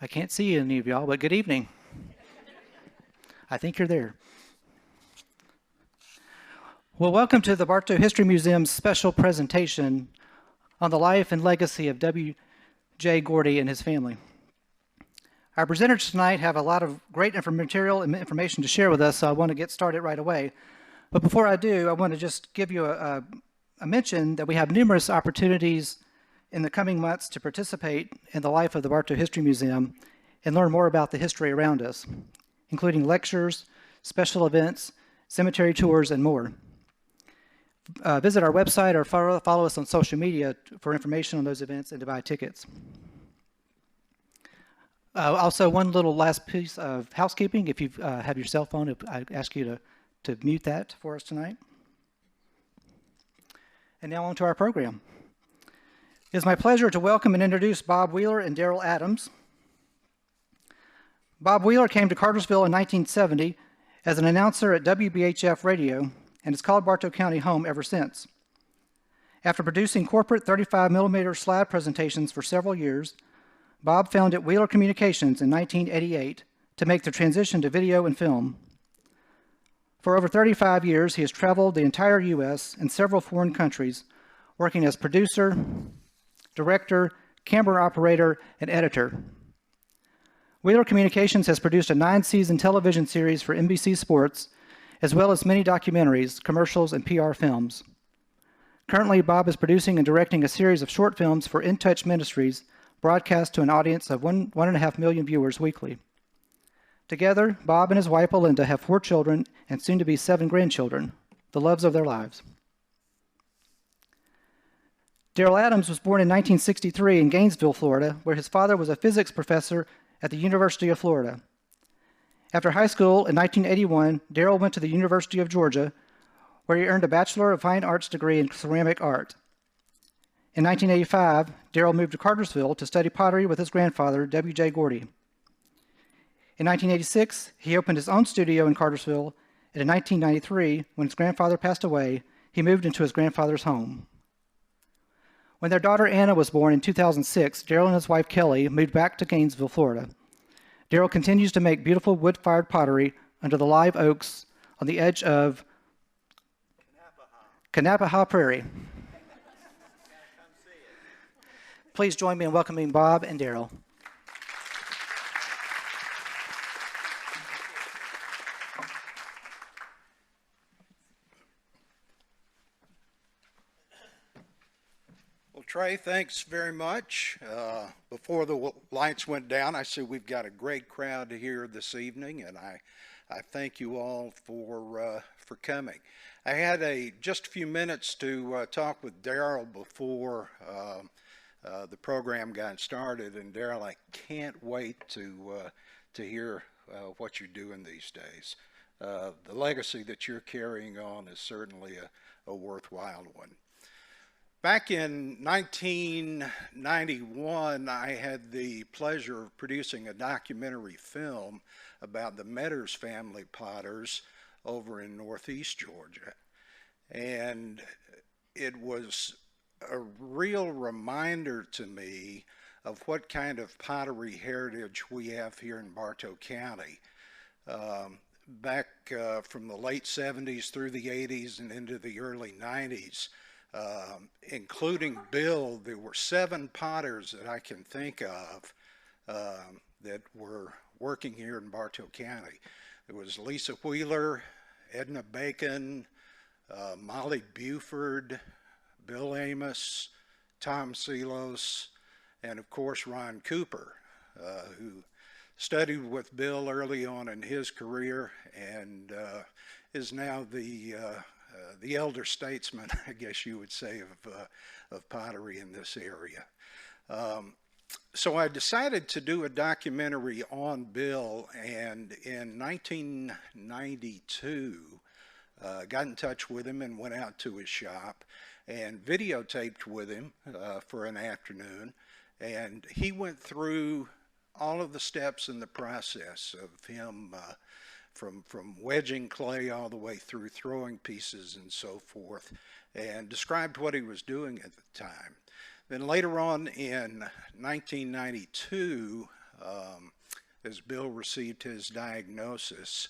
I can't see any of y'all, but good evening. I think you're there. Well, welcome to the Bartow History Museum's special presentation on the life and legacy of W.J. Gordy and his family. Our presenters tonight have a lot of great material and information to share with us, so I want to get started right away. But before I do, I want to just give you a mention that we have numerous opportunities in the coming months to participate in the life of the Bartow History Museum and learn more about the history around us, including lectures, special events, cemetery tours, and more. Visit our website or follow us on social media for information on those events and to buy tickets. Also, one little last piece of housekeeping. If you have your cell phone, I ask you to mute that for us tonight. And now on to our program. It is my pleasure to welcome and introduce Bob Wheeler and Daryl Adams. Bob Wheeler came to Cartersville in 1970 as an announcer at WBHF Radio and has called Bartow County home ever since. After producing corporate 35mm slide presentations for several years, Bob founded Wheeler Communications in 1988 to make the transition to video and film. For over 35 years, he has traveled the entire U.S. and several foreign countries, working as producer, director, camera operator, and editor. Wheeler Communications has produced a 9-season television series for NBC Sports, as well as many documentaries, commercials, and PR films. Currently, Bob is producing and directing a series of short films for In Touch Ministries, broadcast to an audience of 1.5 million viewers weekly. Together, Bob and his wife, Belinda, have 4 children and soon to be 7 grandchildren, the loves of their lives. Daryl Adams was born in 1963 in Gainesville, Florida, where his father was a physics professor at the University of Florida. After high school in 1981, Daryl went to the University of Georgia, where he earned a Bachelor of Fine Arts degree in ceramic art. In 1985, Daryl moved to Cartersville to study pottery with his grandfather, W.J. Gordy. In 1986, he opened his own studio in Cartersville, and in 1993, when his grandfather passed away, he moved into his grandfather's home. When their daughter Anna was born in 2006, Daryl and his wife Kelly moved back to Gainesville, Florida. Daryl continues to make beautiful wood-fired pottery under the live oaks on the edge of Kanapaha Prairie. Please join me in welcoming Bob and Daryl. Well, Trey, thanks very much. Before the lights went down, I said we've got a great crowd here this evening, and I thank you all for coming. I had just a few minutes to talk with Daryl before the program got started, and Daryl, I can't wait to hear what you're doing these days. The legacy that you're carrying on is certainly a worthwhile one. Back in 1991, I had the pleasure of producing a documentary film about the Metters family potters over in northeast Georgia. And it was a real reminder to me of what kind of pottery heritage we have here in Bartow County. Back from the late 70s through the 80s and into the early 90s, including Bill, there were 7 potters that I can think of that were working here in Bartow County. There was Lisa Wheeler, Edna Bacon, Molly Buford, Bill Amos, Tom Selos, and of course Ron Cooper, who studied with Bill early on in his career and is now the elder statesman, I guess you would say, of pottery in this area. So I decided to do a documentary on Bill, and in 1992, got in touch with him and went out to his shop and videotaped with him for an afternoon, and he went through all of the steps in the process of him from wedging clay all the way through throwing pieces and so forth, and described what he was doing at the time. Then later on in 1992, as Bill received his diagnosis.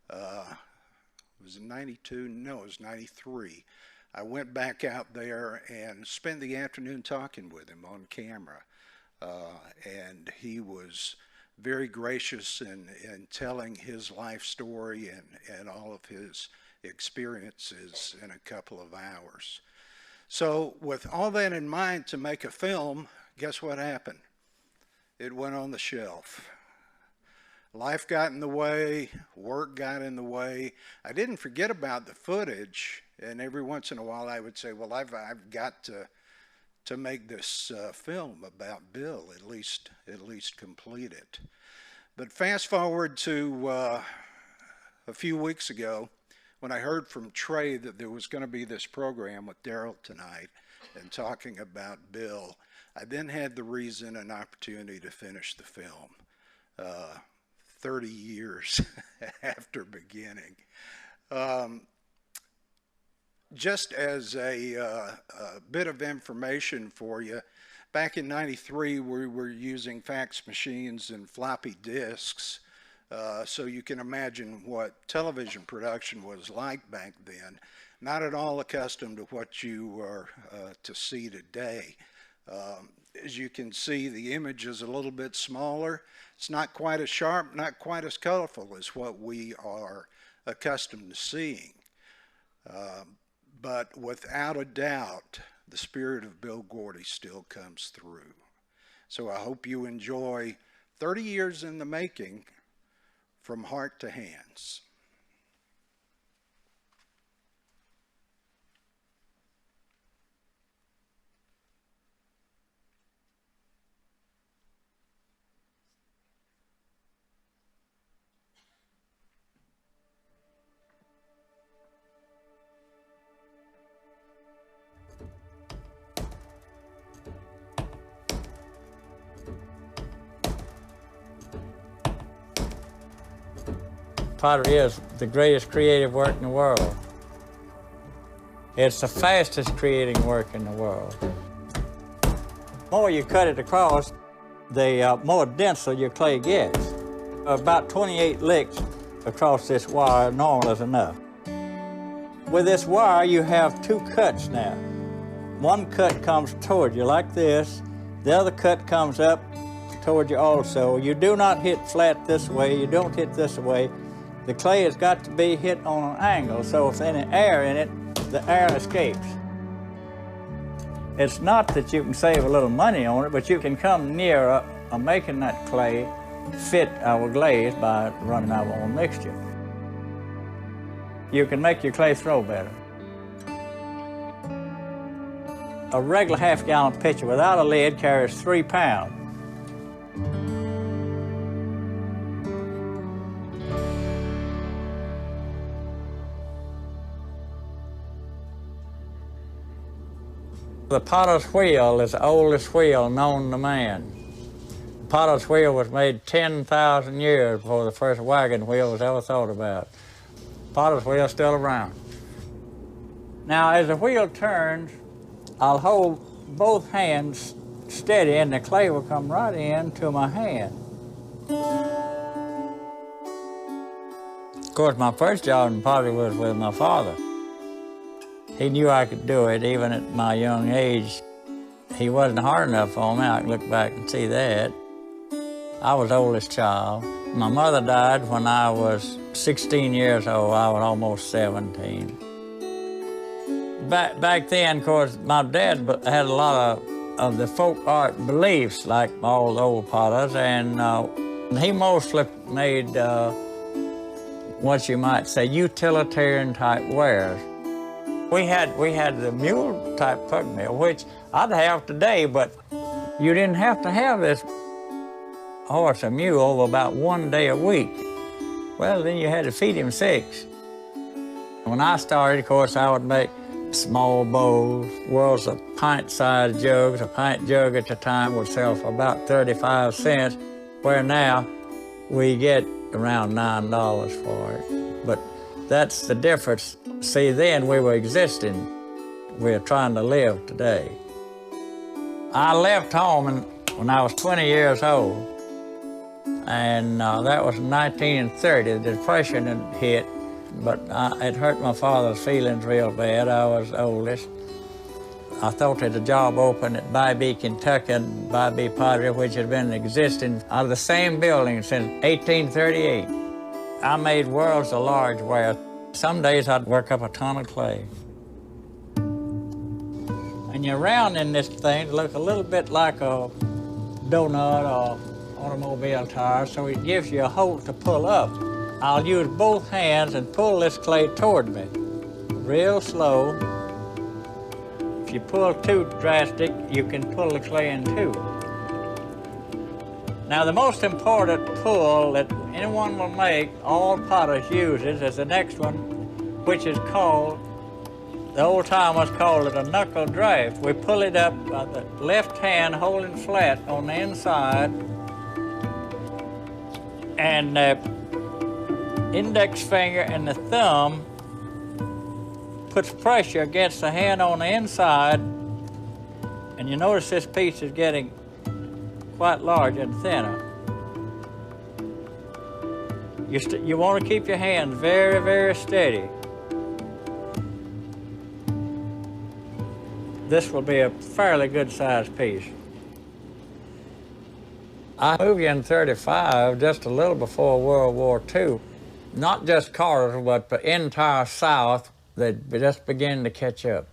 Was it 92? No, it was 93. I went back out there and spent the afternoon talking with him on camera. And he was very gracious in telling his life story and all of his experiences in a couple of hours. So with all that in mind, to make a film, guess what happened? It went on the shelf. Life got in the way, work got in the way. I didn't forget about the footage, and every once in a while I would say, well, I've got to make this film about Bill, at least complete it. But fast forward to a few weeks ago, when I heard from Trey that there was going to be this program with Daryl tonight and talking about Bill, I then had the reason and opportunity to finish the film 30 years after beginning. Just as a bit of information for you, back in '93 we were using fax machines and floppy disks, so you can imagine what television production was like back then. Not at all accustomed to what you are to see today. As you can see, the image is a little bit smaller. It's not quite as sharp, not quite as colorful as what we are accustomed to seeing. But without a doubt, the spirit of Bill Gordy still comes through. So I hope you enjoy 30 years in the making, from heart to hands. Pottery is the greatest creative work in the world. It's the fastest creating work in the world. The more you cut it across, the more denser your clay gets. About 28 licks across this wire normal is enough. With this wire, you have two cuts now. One cut comes toward you like this. The other cut comes up toward you also. You do not hit flat this way. You don't hit this way. The clay has got to be hit on an angle, so if there's any air in it, the air escapes. It's not that you can save a little money on it, but you can come near making that clay fit our glaze by running our own mixture. You can make your clay throw better. A regular half-gallon pitcher without a lid carries 3 pounds. The potter's wheel is the oldest wheel known to man. The potter's wheel was made 10,000 years before the first wagon wheel was ever thought about. Potter's wheel is still around. Now, as the wheel turns, I'll hold both hands steady and the clay will come right into my hand. Of course, my first job in pottery was with my father. He knew I could do it even at my young age. He wasn't hard enough for me. I can look back and see that. I was the oldest child. My mother died when I was 16 years old. I was almost 17. Back then, of course, my dad had a lot of the folk art beliefs like all the old potters, and he mostly made what you might say utilitarian type wares. We had the mule type pug mill, which I'd have today, but you didn't have to have this horse or mule over about 1 day a week. Well, then you had to feed him 6. When I started, of course, I would make small bowls, worlds of pint-sized jugs. A pint jug at the time would sell for about 35 cents, where now we get around $9 for it. But that's the difference. See, then we were existing. We're trying to live today. I left home when I was 20 years old. And that was 1930. The Depression had hit, but it hurt my father's feelings real bad. I was oldest. I thought that a job opened at Bybee, Kentucky, and Bybee Pottery, which had been existing out of the same building since 1838. I made worlds of largeware. Some days I'd work up a ton of clay. And you're rounding this thing to look a little bit like a donut or automobile tire, so it gives you a hole to pull up. I'll use both hands and pull this clay toward me, real slow. If you pull too drastic, you can pull the clay in two. Now, the most important pull that anyone will make, all potters uses, is the next one, which is called, the old timers called it a knuckle draft. We pull it up by the left hand holding flat on the inside, and the index finger and the thumb puts pressure against the hand on the inside, and you notice this piece is getting quite large and thinner. You want to keep your hands very, very steady. This will be a fairly good sized piece. I moved in '35, just a little before World War II. Not just Carter, but the entire South, they just began to catch up.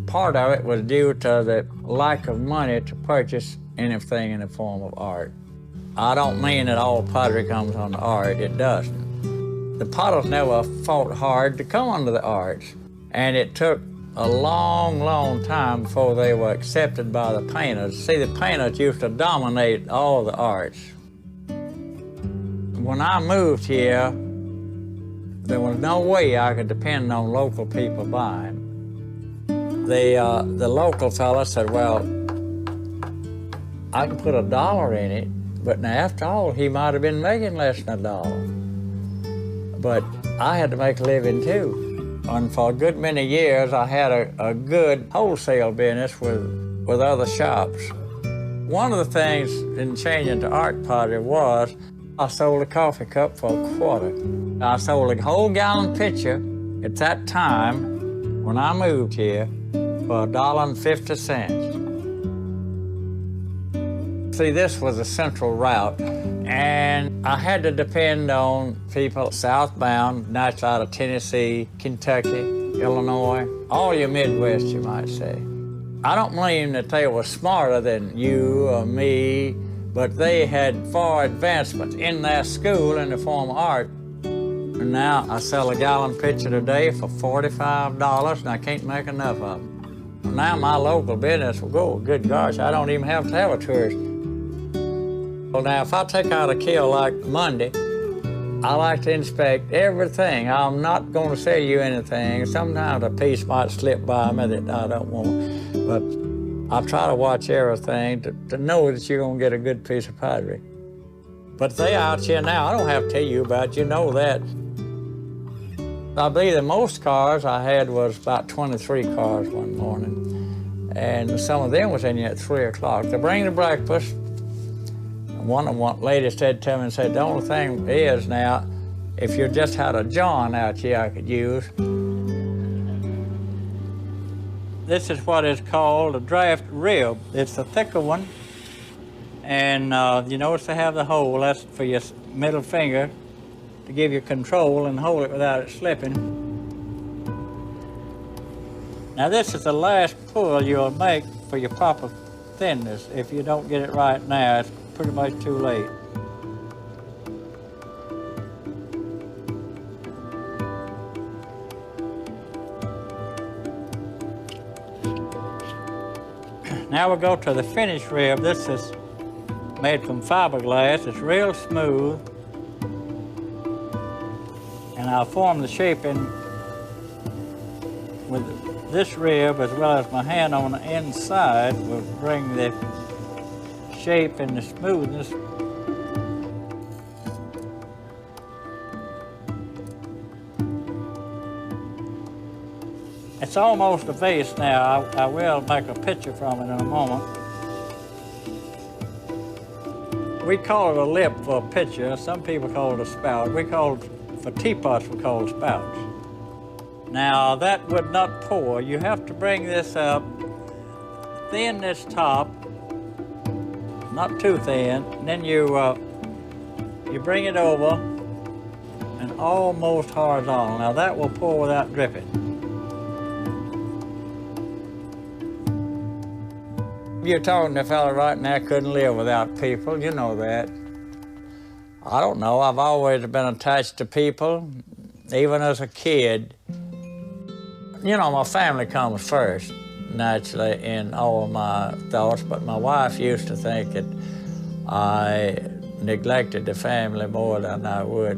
Part of it was due to the lack of money to purchase anything in the form of art. I don't mean that all pottery comes on the art, it doesn't. The potters never fought hard to come under the arts, and it took a long, long time before they were accepted by the painters. See, the painters used to dominate all the arts. When I moved here, there was no way I could depend on local people buying. The local fella said, well, I can put $1 in it, but now after all, he might have been making less than $1. But I had to make a living too. And for a good many years, I had a good wholesale business with other shops. One of the things in changing to art pottery was I sold a coffee cup for a quarter. I sold a whole gallon pitcher at that time, when I moved here, for $1.50. See, this was a central route, and I had to depend on people southbound, naturally out of Tennessee, Kentucky, Illinois, all your Midwest, you might say. I don't mean that they were smarter than you or me, but they had far advancements in their school in the form of art. And now I sell a gallon pitcher today for $45, and I can't make enough of them. Now my local business will go, good gosh, I don't even have to have a tourist. Well, now, if I take out a kiln like Monday, I like to inspect everything. I'm not going to sell you anything. Sometimes a piece might slip by me that I don't want, but I try to watch everything to know that you're going to get a good piece of pottery. But they out here now, I don't have to tell you about it, you know that. I believe the most cars I had was about 23 cars one morning, and some of them was in here at 3 o'clock. They bring the breakfast. One of them lady said to me and said, the only thing is now, if you just had a John out here I could use. This is what is called a draft rib. It's a thicker one, and you notice they have the hole. That's for your middle finger to give you control and hold it without it slipping. Now this is the last pull you'll make for your proper thinness. If you don't get it right now, it's pretty much too late. Now we'll go to the finished rib. This is made from fiberglass. It's real smooth. And I'll form the shaping with this rib as well as my hand on the inside will bring the shape and the smoothness. It's almost a vase now. I will make a picture from it in a moment. We call it a lip for a pitcher. Some people call it a spout. We call it, for teapots, we call it spouts. Now, that would not pour. You have to bring this up, thin this top, not too thin, and then you bring it over and almost horizontal. Now, that will pour without dripping. You're talking to a fella right now couldn't live without people, you know that. I don't know, I've always been attached to people, even as a kid. You know, my family comes first, naturally, in all my thoughts, but my wife used to think that I neglected the family more than I would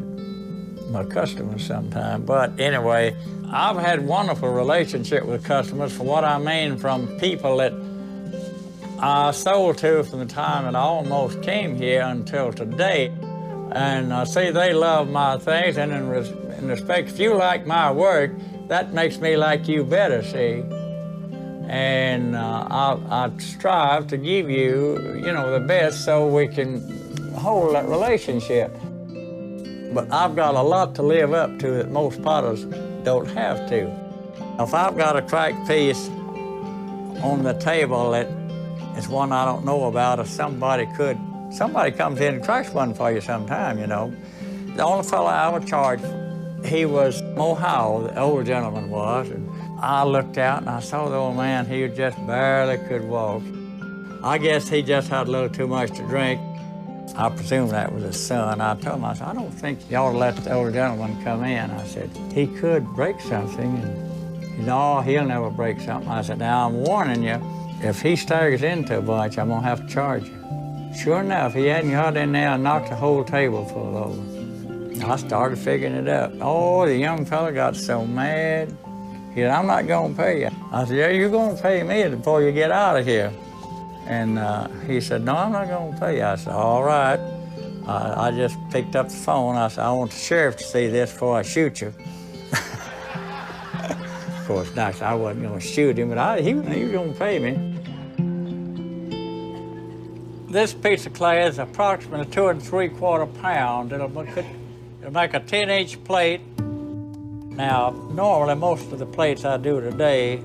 my customers sometimes. But anyway, I've had wonderful relationship with customers, for what I mean, from people that I sold to from the time that I almost came here until today. And I see they love my things, and in respect, if you like my work, that makes me like you better, see. And I strive to give you, you know, the best so we can hold that relationship. But I've got a lot to live up to that most potters don't have to. If I've got a cracked piece on the table that is one I don't know about, if somebody comes in and cracks one for you sometime, you know. The only fellow I would charge, he was Ohio, the old gentleman was, and I looked out and I saw the old man, he just barely could walk. I guess he just had a little too much to drink. I presume that was his son. I told him, I said, I don't think you ought to let the old gentleman come in. I said, he could break something. And he said, oh, he'll never break something. I said, now I'm warning you, if he staggers into a bunch, I'm gonna have to charge you. Sure enough, he hadn't got in there and knocked the whole table full over. I started figuring it up. Oh, the young fella got so mad. He said, I'm not gonna pay you. I said, yeah, you're gonna pay me before you get out of here. And he said, no, I'm not gonna pay you. I said, all right. I just picked up the phone. I said, I want the sheriff to see this before I shoot you. Of course, naturally, I wasn't gonna shoot him, but he was gonna pay me. This piece of clay is approximately 2 3/4 pounds. It'll make a 10-inch plate. Now, normally most of the plates I do today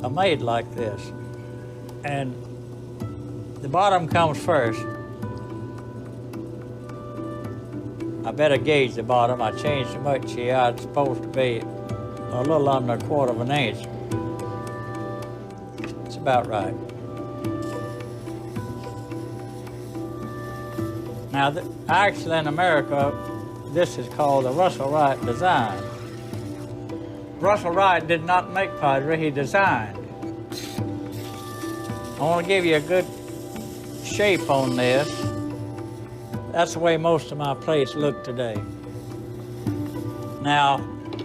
are made like this. And the bottom comes first. I better gauge the bottom. I changed so much here. It's supposed to be a little under 1/4 inch. It's about right. Now, actually in America, this is called the Russell Wright design. Russell Wright did not make pottery, he designed. I want to give you a good shape on this. That's the way most of my plates look today. Now,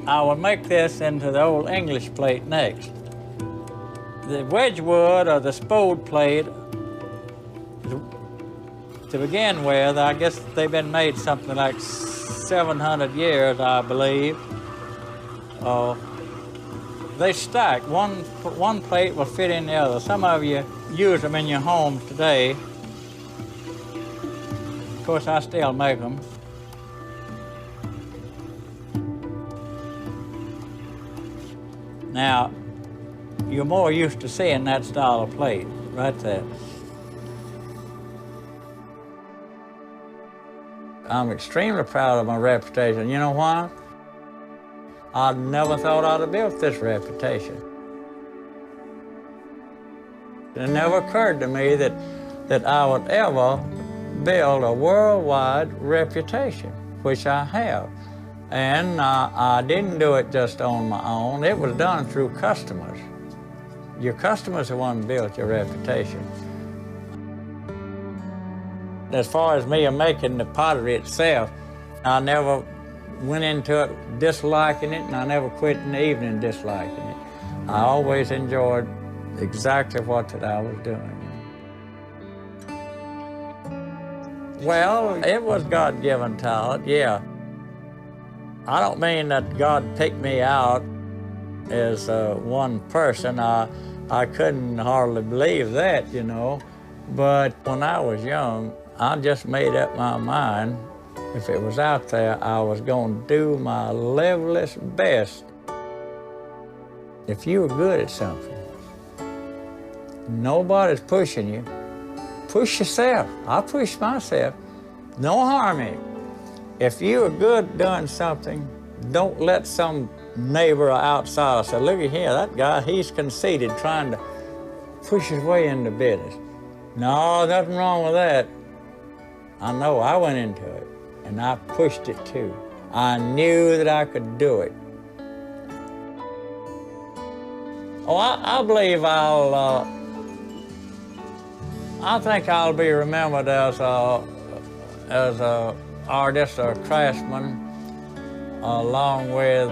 I will make this into the old English plate next. The Wedgwood or the Spode plate, to begin with, I guess they've been made something like 700 years, I believe. They stack. One plate will fit in the other. Some of you use them in your homes today. Of course, I still make them. Now, you're more used to seeing that style of plate, right there. I'm extremely proud of my reputation. You know why? I never thought I'd have built this reputation. It never occurred to me that I would ever build a worldwide reputation, which I have. And I didn't do it just on my own. It was done through customers. Your customers are the one who built your reputation. As far as me making the pottery itself, I never went into it disliking it, and I never quit in the evening disliking it. I always enjoyed exactly what that I was doing. Well, it was God-given talent, yeah. I don't mean that God picked me out as one person. I couldn't hardly believe that, you know. But when I was young, I just made up my mind, if it was out there, I was going to do my levelest best. If you were good at something, nobody's pushing you. Push yourself. I push myself. No harm in it. If you are good doing something, don't let some neighbor or outsider say, look at here, that guy, he's conceited, trying to push his way into business. No, nothing wrong with that. I know I went into it, and I pushed it too. I knew that I could do it. Oh, I believe I think I'll be remembered as a artist or craftsman, along with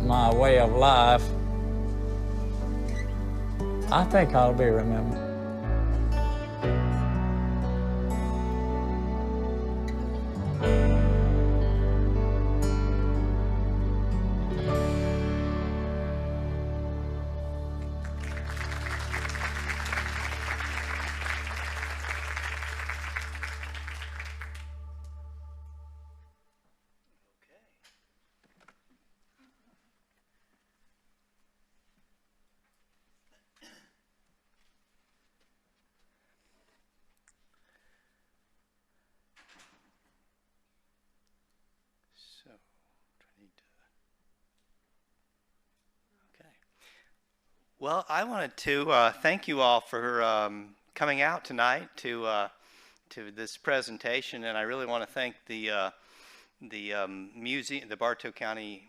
my way of life. I think I'll be remembered. So, I need to. Okay. Well, I wanted to thank you all for coming out tonight to this presentation, and I really want to thank the museum, the Bartow County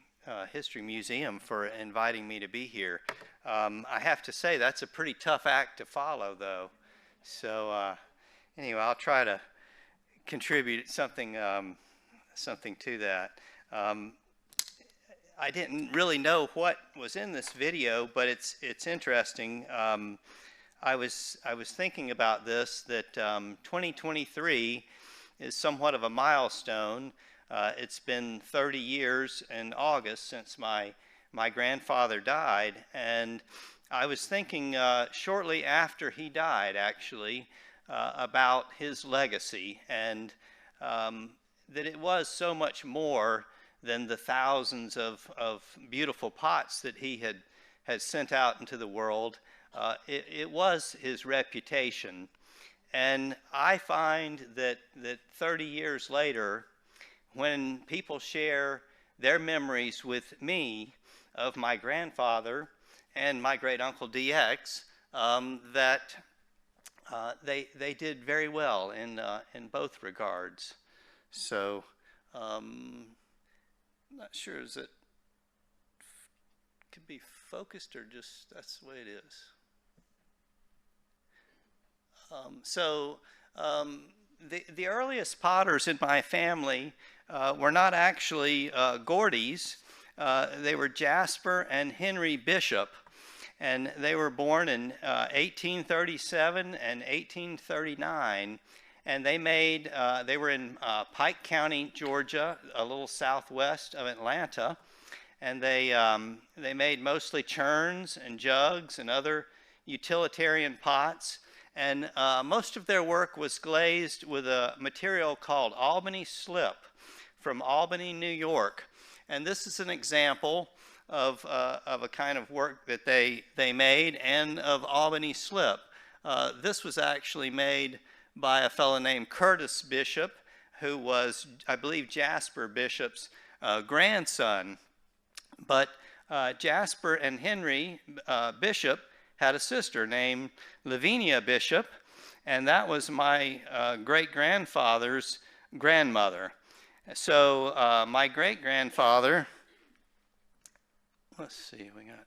History Museum, for inviting me to be here. I have to say that's a pretty tough act to follow, though. So anyway, I'll try to contribute something something to that. I didn't really know what was in this video, but it's interesting. I was thinking about this, that 2023 is somewhat of a milestone. It's been 30 years in August since my grandfather died, and I was thinking shortly after he died, actually, about his legacy, and that it was so much more than the thousands of beautiful pots that he had sent out into the world. It was his reputation. And I find that 30 years later, when people share their memories with me of my grandfather and my great uncle DX, that they did very well in both regards. So I'm not sure, is it could be focused or just that's the way it is. The earliest potters in my family were not actually Gordys. They were Jasper and Henry Bishop, and they were born in 1837 and 1839. And they were in Pike County, Georgia, a little southwest of Atlanta. And they made mostly churns and jugs and other utilitarian pots. And most of their work was glazed with a material called Albany slip from Albany, New York. And this is an example of a kind of work that they made, and of Albany slip. This was actually made by a fellow named Curtis Bishop, who was, I believe, Jasper Bishop's grandson. But Jasper and Henry Bishop had a sister named Lavinia Bishop, and that was my great-grandfather's grandmother. So my great-grandfather, let's see, we got...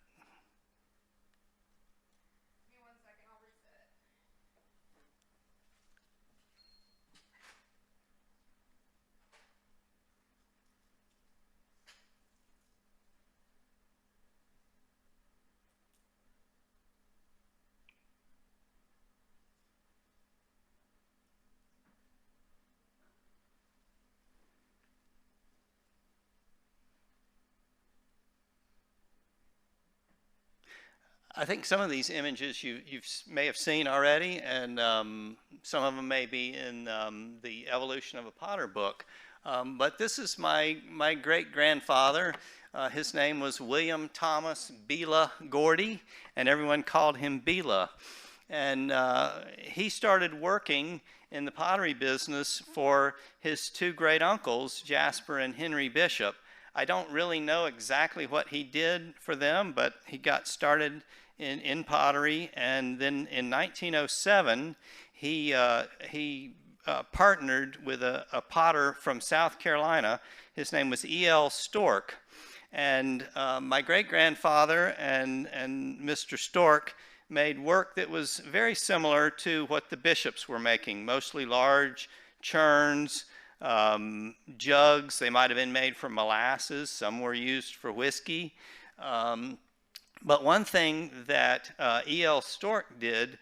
I think some of these images you may have seen already, and some of them may be in the Evolution of a Potter book. But this is my great-grandfather. His name was William Thomas Bela Gordy, and everyone called him Bela. And he started working in the pottery business for his two great uncles, Jasper and Henry Bishop. I don't really know exactly what he did for them, but he got started in pottery, and then in 1907 he partnered with a potter from South Carolina. His name was E.L. Stork, and my great-grandfather and Mr. Stork made work that was very similar to what the Bishops were making, mostly large churns, jugs. They might have been made from molasses. Some were used for whiskey. But one thing that E.L. Stork did,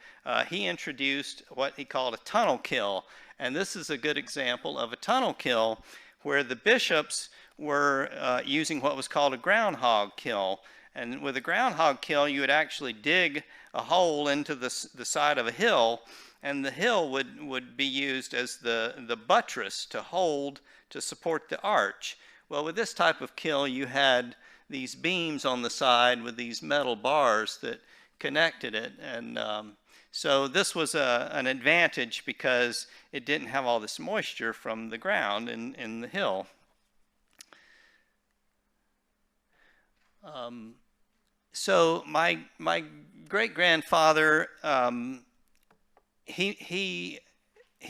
he introduced what he called a tunnel kill. And this is a good example of a tunnel kill where the Bishops were using what was called a groundhog kill. And with a groundhog kill, you would actually dig a hole into the side of a hill, and the hill would be used as the buttress to support the arch. Well, with this type of kill, you had these beams on the side with these metal bars that connected it, and so this was an advantage because it didn't have all this moisture from the ground in the hill. So my great-grandfather, he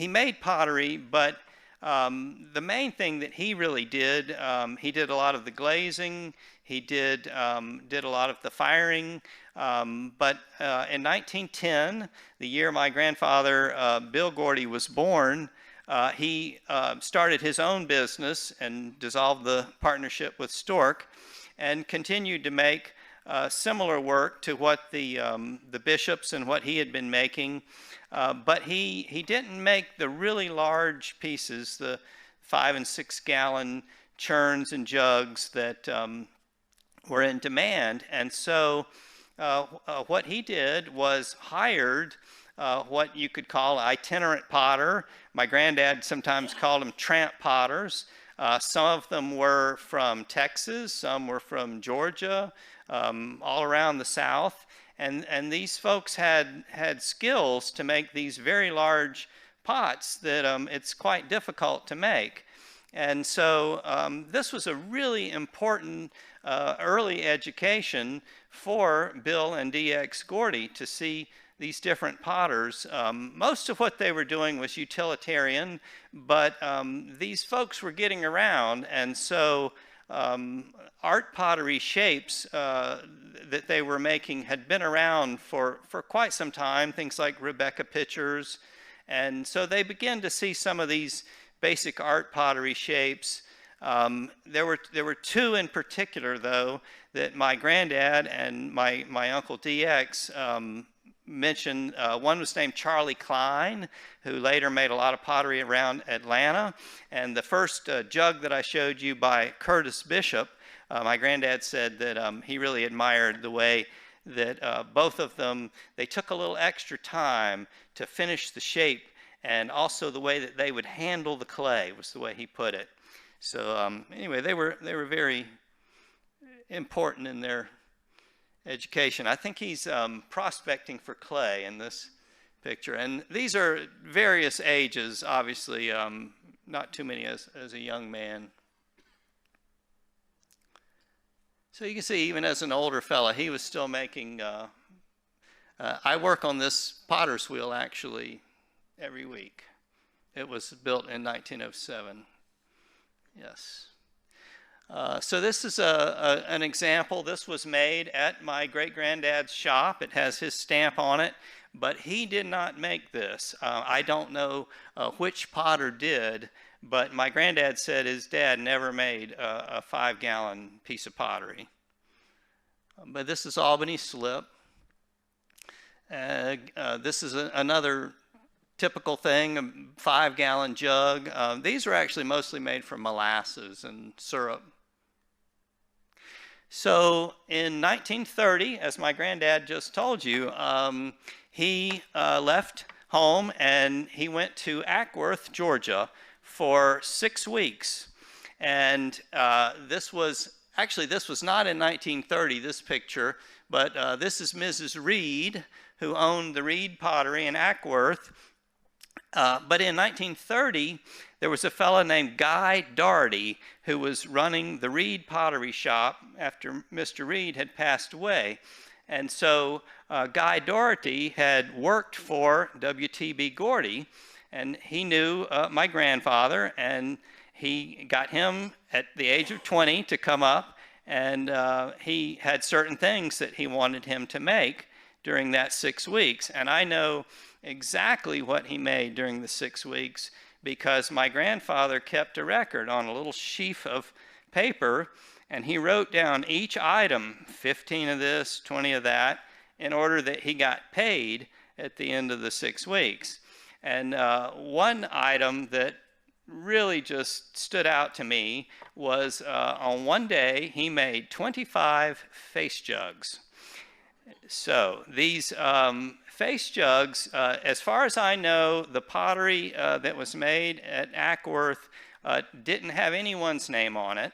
made pottery, but the main thing that he really did, he did a lot of the glazing, he did a lot of the firing, but in 1910, the year my grandfather, Bill Gordy, was born, he started his own business and dissolved the partnership with Stork and continued to make similar work to what the Bishops and what he had been making. But he didn't make the really large pieces, the 5 and 6 gallon churns and jugs that were in demand. And so what he did was hired what you could call an itinerant potter. My granddad sometimes called them tramp potters. Some of them were from Texas, some were from Georgia, all around the South. And these folks had skills to make these very large pots that it's quite difficult to make. And so this was a really important early education for Bill and D.X. Gordy to see these different potters. Most of what they were doing was utilitarian, but these folks were getting around, and so art pottery shapes that they were making had been around for quite some time, things like Rebecca pitchers, and so they began to see some of these basic art pottery shapes. There were two in particular, though, that my granddad and my uncle D.X. mentioned. One was named Charlie Klein, who later made a lot of pottery around Atlanta. And the first jug that I showed you by Curtis Bishop, my granddad said that he really admired the way that both of them, they took a little extra time to finish the shape, and also the way that they would handle the clay was the way he put it. So anyway, they were very important in their education. I think he's prospecting for clay in this picture. And these are various ages, obviously, not too many as a young man. So you can see, even as an older fella, he was still making, I work on this potter's wheel actually every week. It was built in 1907. Yes. So this is an example. This was made at my great-granddad's shop. It has his stamp on it, but he did not make this. I don't know which potter did, but my granddad said his dad never made a 5-gallon piece of pottery. But this is Albany slip. This is another typical thing, a 5-gallon jug. These are actually mostly made from molasses and syrup. So in 1930, as my granddad just told you, he left home and he went to Ackworth, Georgia for 6 weeks. And this was not in 1930, this picture, but this is Mrs. Reed, who owned the Reed Pottery in Ackworth. But in 1930, there was a fellow named Guy Doherty who was running the Reed Pottery Shop after Mr. Reed had passed away. And so Guy Doherty had worked for W.T.B. Gordy, and he knew my grandfather, and he got him at the age of 20 to come up, and he had certain things that he wanted him to make during that 6 weeks. And I know exactly what he made during the 6 weeks because my grandfather kept a record on a little sheaf of paper, and he wrote down each item, 15 of this, 20 of that, in order that he got paid at the end of the 6 weeks. And one item that really just stood out to me was on one day he made 25 face jugs. So these face jugs, as far as I know, the pottery that was made at Ackworth didn't have anyone's name on it.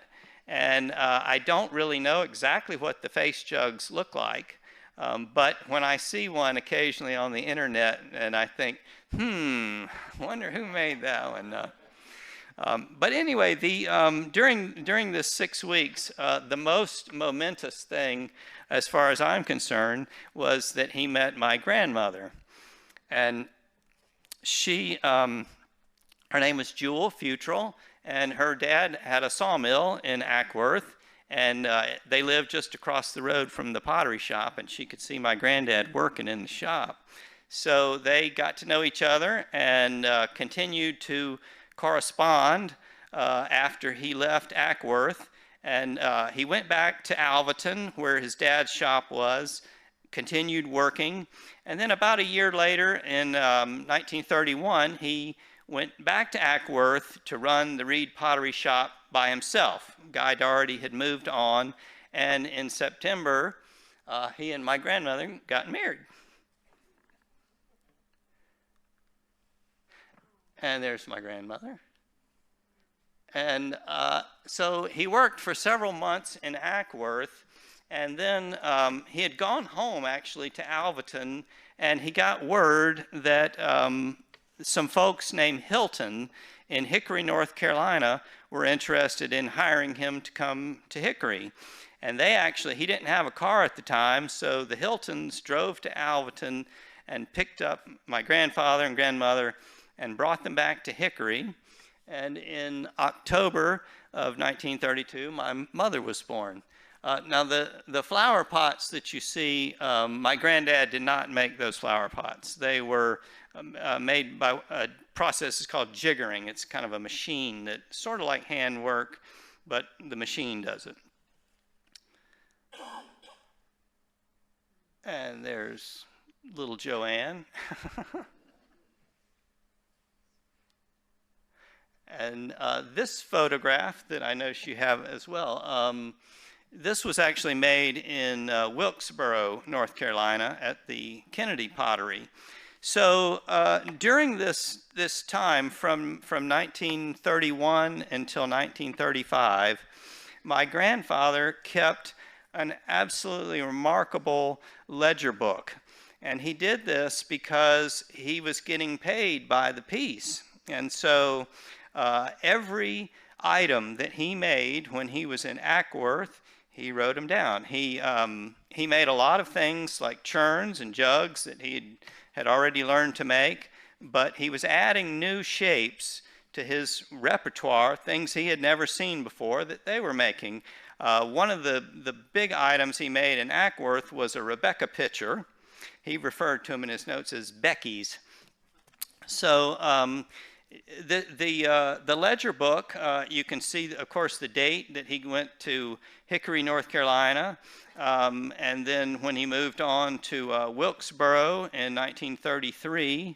And I don't really know exactly what the face jugs look like. But when I see one occasionally on the internet and I think, wonder who made that one. But anyway, during this 6 weeks, the most momentous thing, as far as I'm concerned, was that he met my grandmother. And she, her name was Jewel Futrell, and her dad had a sawmill in Ackworth, and they lived just across the road from the pottery shop, and she could see my granddad working in the shop. So they got to know each other and continued to correspond after he left Ackworth. And he went back to Alvaton, where his dad's shop was, continued working. And then about a year later, in 1931, he went back to Ackworth to run the Reed Pottery Shop by himself. Guy Doherty had moved on, and in September, he and my grandmother got married. And there's my grandmother. And so he worked for several months in Ackworth, and then he had gone home actually to Alvaton, and he got word that some folks named Hilton in Hickory, North Carolina were interested in hiring him to come to Hickory. And he didn't have a car at the time, so the Hiltons drove to Alvaton and picked up my grandfather and grandmother and brought them back to Hickory. And in October of 1932, my mother was born. Now, the flower pots that you see, my granddad did not make those flower pots. They were made by a process called jiggering. It's kind of a machine that sort of like hand work, but the machine does it. And there's little Joanne. And this photograph that I know you have as well, this was actually made in Wilkesboro, North Carolina at the Kennedy Pottery. So during this time from 1931 until 1935, my grandfather kept an absolutely remarkable ledger book. And he did this because he was getting paid by the piece. And so every item that he made when he was in Ackworth, he wrote them down. He made a lot of things like churns and jugs that he had already learned to make, but he was adding new shapes to his repertoire, things he had never seen before that they were making. One of the big items he made in Ackworth was a Rebecca pitcher. He referred to them in his notes as Becky's. So the ledger book, you can see, of course, the date that he went to Hickory, North Carolina, and then when he moved on to Wilkesboro in 1933.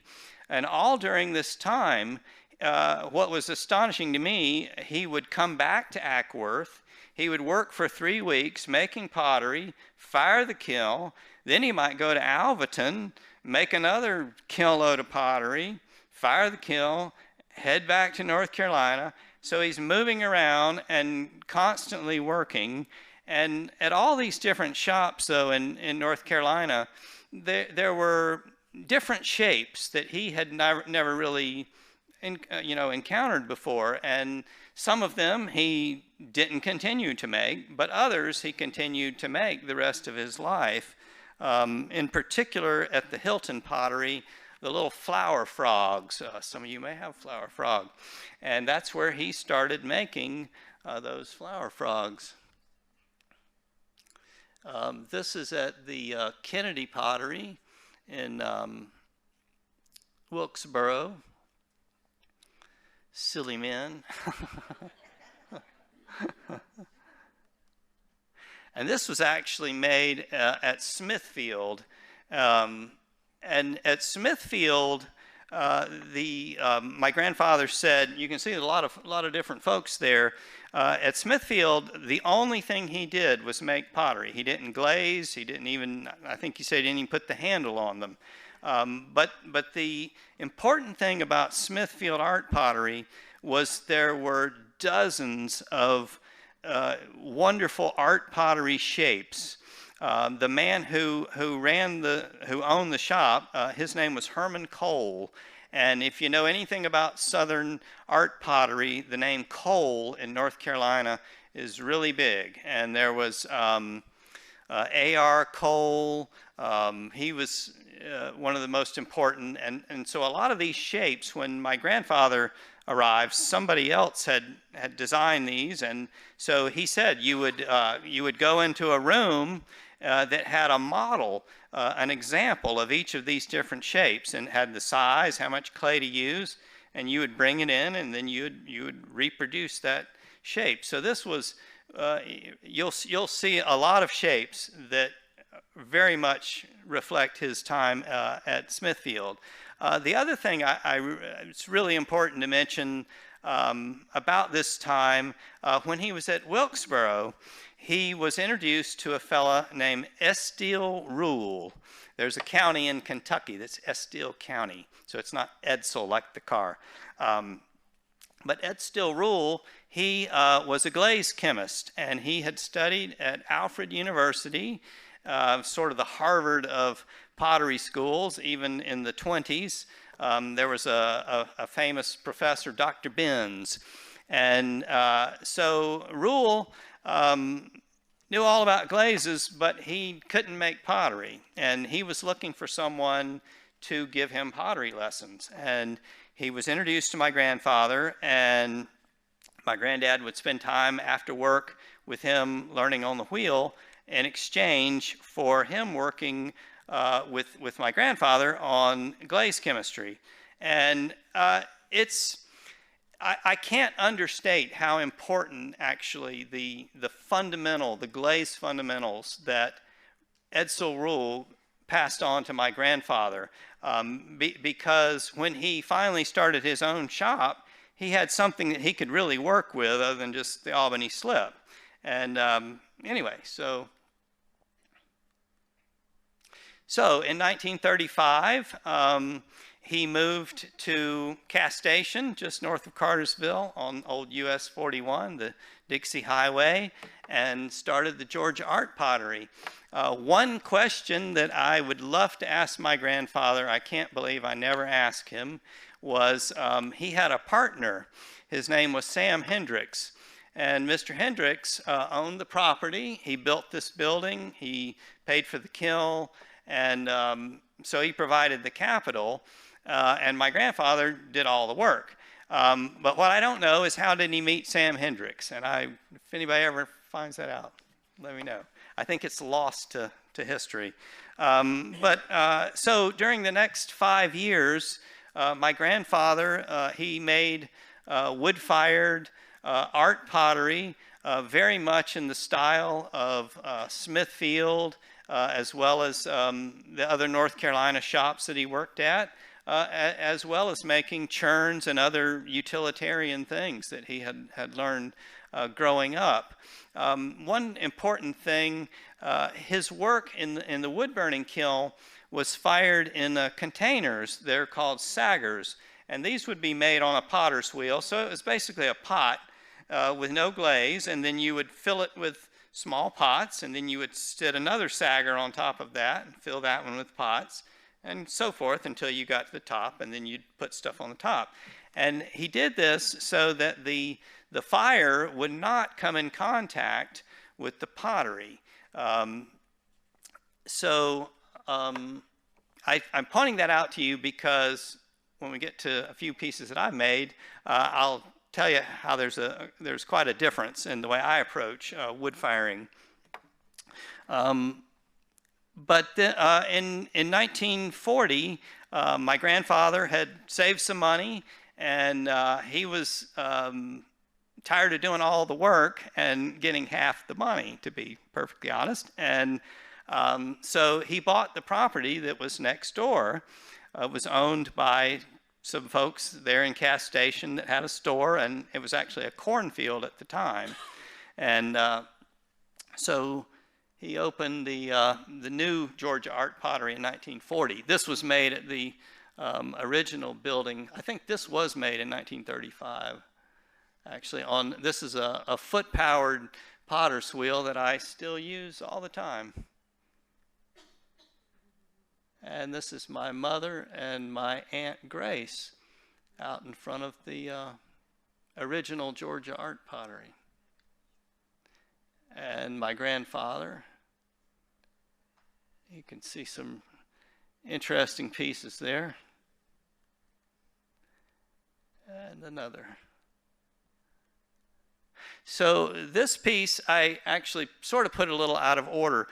And all during this time, what was astonishing to me, he would come back to Ackworth. He would work for 3 weeks making pottery, fire the kiln, then he might go to Alvaton, make another kiln load of pottery, fire the kiln, head back to North Carolina. So he's moving around and constantly working. And at all these different shops, though, in North Carolina, there were different shapes that he had never really encountered before. And some of them he didn't continue to make, but others he continued to make the rest of his life. In particular, at the Hilton Pottery, the little flower frogs. Some of you may have flower frog. And that's where he started making those flower frogs. This is at the Kennedy Pottery in Wilkesboro. Silly men. And this was actually made at Smithfield. And at Smithfield, my grandfather said, you can see a lot of different folks there. At Smithfield, the only thing he did was make pottery. He didn't glaze. He didn't even, I think he said he didn't even put the handle on them. But the important thing about Smithfield art pottery was there were dozens of wonderful art pottery shapes. The man who owned the shop, his name was Herman Cole. And if you know anything about Southern art pottery, the name Cole in North Carolina is really big. And there was A.R. Cole. He was one of the most important. And so a lot of these shapes, when my grandfather arrived, somebody else had designed these. And so he said you would go into a room that had a model, an example of each of these different shapes, and had the size, how much clay to use, and you would bring it in, and then you would reproduce that shape. So this was, you'll see a lot of shapes that very much reflect his time at Smithfield. The other thing it's really important to mention about this time, when he was at Wilkesboro, he was introduced to a fella named Estill Rule. There's a county in Kentucky that's Estill County, so it's not Edsel like the car. But Estill Rule, he was a glaze chemist, and he had studied at Alfred University, sort of the Harvard of pottery schools, even in the 20s. There was a famous professor, Dr. Benz. And so Rule knew all about glazes, but he couldn't make pottery. And he was looking for someone to give him pottery lessons. And he was introduced to my grandfather, and my granddad would spend time after work with him learning on the wheel in exchange for him working with my grandfather on glaze chemistry. And I can't understate how important actually the glaze fundamentals that Edsel Rule passed on to my grandfather, because when he finally started his own shop, he had something that he could really work with other than just the Albany slip. And anyway, so in 1935, he moved to Cass Station, just north of Cartersville on old US 41, the Dixie Highway, and started the Georgia Art Pottery. One question that I would love to ask my grandfather, I can't believe I never asked him, was he had a partner. His name was Sam Hendricks. And Mr. Hendricks owned the property. He built this building. He paid for the kiln. And so he provided the capital. And my grandfather did all the work. But what I don't know is, how did he meet Sam Hendricks? And if anybody ever finds that out, let me know. I think it's lost to history. So during the next 5 years, my grandfather, he made wood-fired art pottery, very much in the style of Smithfield, as well as the other North Carolina shops that he worked at, as well as making churns and other utilitarian things that he had learned growing up. One important thing, his work in the wood burning kiln was fired in containers. They're called saggers, and these would be made on a potter's wheel. So it was basically a pot with no glaze, and then you would fill it with small pots, and then you would sit another sagger on top of that and fill that one with pots, and so forth until you got to the top, and then you'd put stuff on the top. And he did this so that the fire would not come in contact with the pottery. I'm pointing that out to you because when we get to a few pieces that I've made, I'll tell you how there's quite a difference in the way I approach wood firing. In 1940, my grandfather had saved some money, and he was tired of doing all the work and getting half the money, to be perfectly honest. And so he bought the property that was next door. It was owned by some folks there in Cass Station that had a store, and it was actually a cornfield at the time. And so he opened the new Georgia Art Pottery in 1940. This was made at the original building. I think this was made in 1935. Actually, this is a foot-powered potter's wheel that I still use all the time. And this is my mother and my Aunt Grace out in front of the original Georgia Art Pottery. And my grandfather. You can see some interesting pieces there. And another. So this piece, I actually sort of put a little out of order.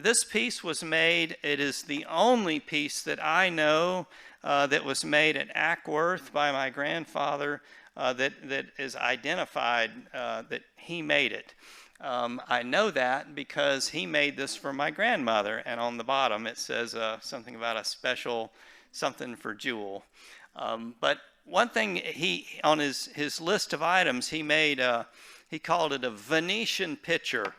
This piece was made, it is the only piece that I know that was made at Ackworth by my grandfather that is identified that he made it. I know that because he made this for my grandmother, and on the bottom it says something about a special something for Jewel. But one thing on his list of items, he called it a Venetian pitcher,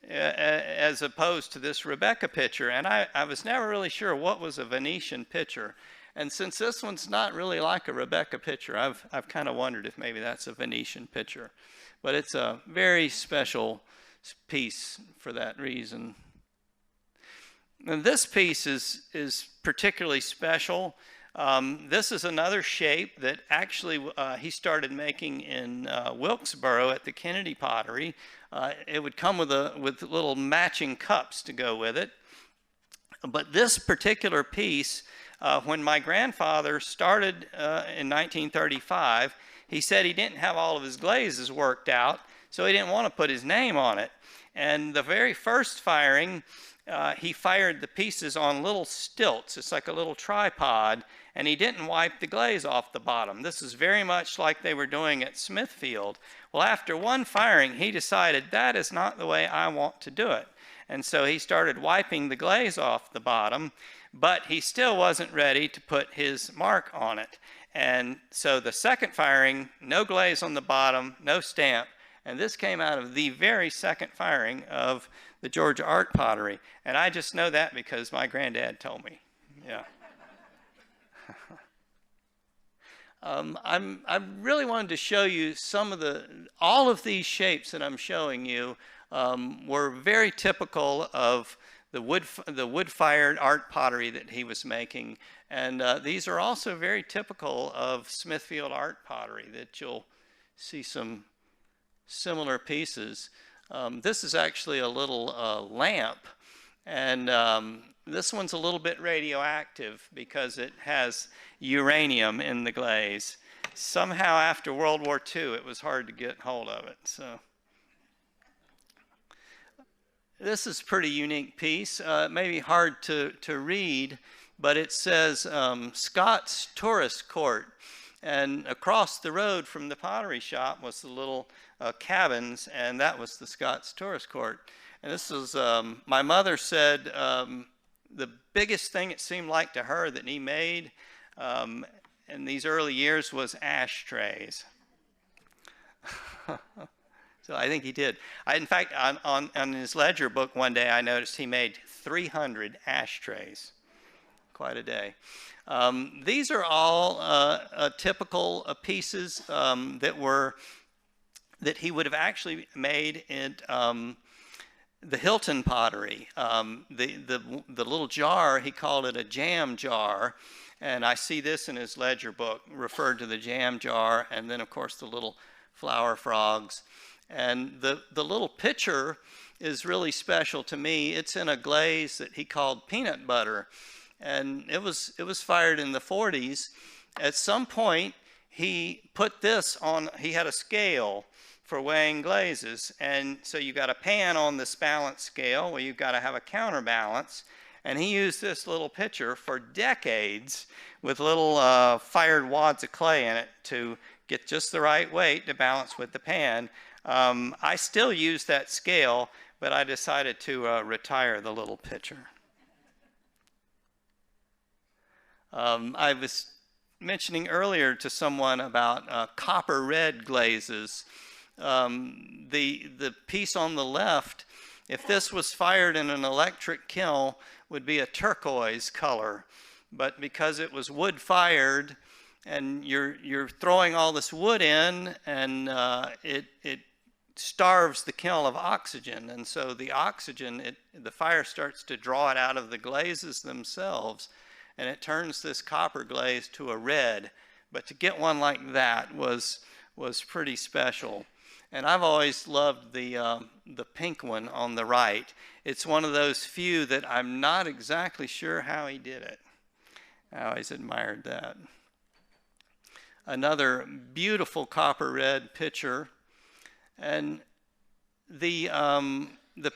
as opposed to this Rebecca pitcher. And I was never really sure what was a Venetian pitcher. And since this one's not really like a Rebecca pitcher, I've kind of wondered if maybe that's a Venetian pitcher. But it's a very special piece for that reason. And this piece is particularly special. This is another shape that actually he started making in Wilkesboro at the Kennedy Pottery. It would come with little matching cups to go with it. But this particular piece, when my grandfather started in 1935, he said he didn't have all of his glazes worked out, so he didn't want to put his name on it. And the very first firing, he fired the pieces on little stilts. It's like a little tripod, and he didn't wipe the glaze off the bottom. This is very much like they were doing at Smithfield. Well, after one firing, he decided that is not the way I want to do it. And so he started wiping the glaze off the bottom, but he still wasn't ready to put his mark on it. And so the second firing, no glaze on the bottom, no stamp, and this came out of the very second firing of the Georgia Art Pottery. And I just know that because my granddad told me. Yeah. I really wanted to show you all of these shapes that I'm showing you were very typical of the wood-fired art pottery that he was making. And these are also very typical of Smithfield art pottery that you'll see some similar pieces. This is actually a little lamp, and this one's a little bit radioactive because it has uranium in the glaze. Somehow after World War II, it was hard to get hold of it. So this is a pretty unique piece. It may be hard to read, but it says Scott's Tourist Court. And across the road from the pottery shop was the little cabins, and that was the Scott's Tourist Court. And this is, my mother said, the biggest thing it seemed like to her that he made in these early years was ashtrays. So I think he did. In fact, on his ledger book one day, I noticed he made 300 ashtrays. Quite a day. These are all typical pieces that he would have actually made in the Hilton pottery. The little jar, he called it a jam jar. And I see this in his ledger book, referred to the jam jar, and then, of course, the little flower frogs. And the little pitcher is really special to me. It's in a glaze that he called peanut butter. And it was fired in the 40s. At some point, he put this on, he had a scale for weighing glazes. And so you got a pan on this balance scale, where you've got to have a counterbalance. And he used this little pitcher for decades with little fired wads of clay in it to get just the right weight to balance with the pan. I still use that scale, but I decided to retire the little pitcher. I was mentioning earlier to someone about copper red glazes. The piece on the left, if this was fired in an electric kiln, would be a turquoise color. But because it was wood fired, and you're throwing all this wood in, and it starves the kiln of oxygen, and so the oxygen, the fire starts to draw it out of the glazes themselves, and it turns this copper glaze to a red. But to get one like that was pretty special. And I've always loved the pink one on the right. It's one of those few that I'm not exactly sure how he did it. I always admired that. Another beautiful copper red pitcher. And the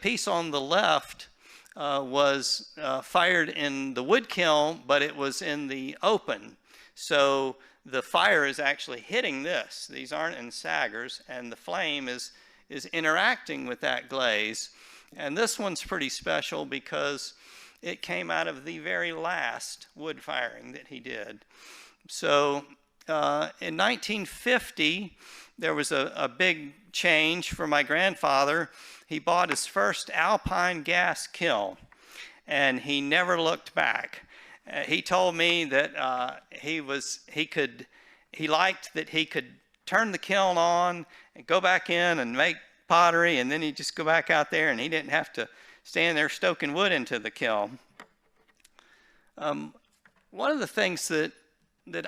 piece on the left was fired in the wood kiln, but it was in the open. So the fire is actually hitting this. These aren't in saggers, and the flame is interacting with that glaze. And this one's pretty special because it came out of the very last wood firing that he did. So in 1950, there was a big change for my grandfather. He bought his first Alpine gas kiln, and he never looked back. He told me that he liked that he could turn the kiln on and go back in and make pottery, and then he'd just go back out there, and he didn't have to stand there stoking wood into the kiln. One of the things that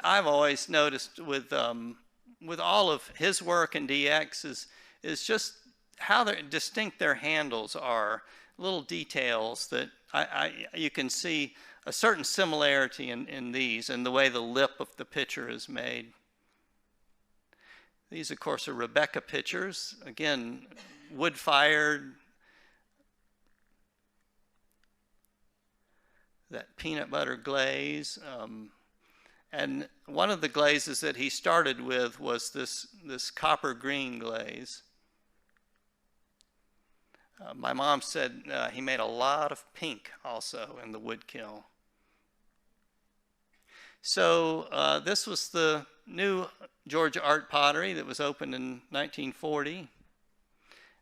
I've always noticed with all of his work in DX is just how distinct their handles are. Little details that you can see a certain similarity in these, and the way the lip of the pitcher is made. These, of course, are Rebecca pitchers. Again, wood-fired. That peanut butter glaze. And one of the glazes that he started with was this copper green glaze. My mom said he made a lot of pink also in the wood kiln. So this was the new Georgia Art Pottery that was opened in 1940.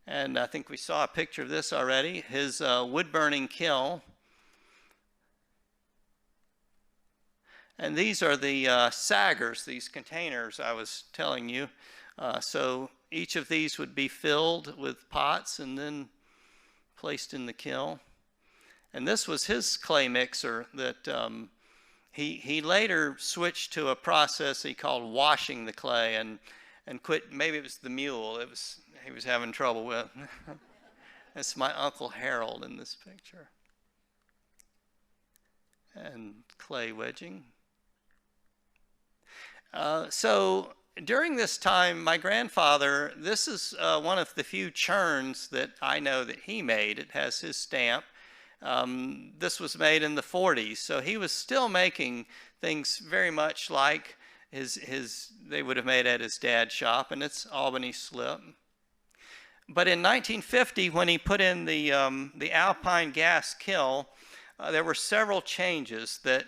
And I think we saw a picture of this already. His wood-burning kiln. And these are the saggers, these containers I was telling you. So each of these would be filled with pots and then placed in the kiln. And this was his clay mixer that he later switched to a process he called washing the clay and quit. Maybe it was the mule he was having trouble with. That's my Uncle Harold in this picture. And clay wedging. So during this time, my grandfather, this is one of the few churns that I know that he made. It has his stamp. This was made in the 40s, so he was still making things very much like they would have made at his dad's shop, and it's Albany slip. But in 1950, when he put in the Alpine gas kiln, there were several changes that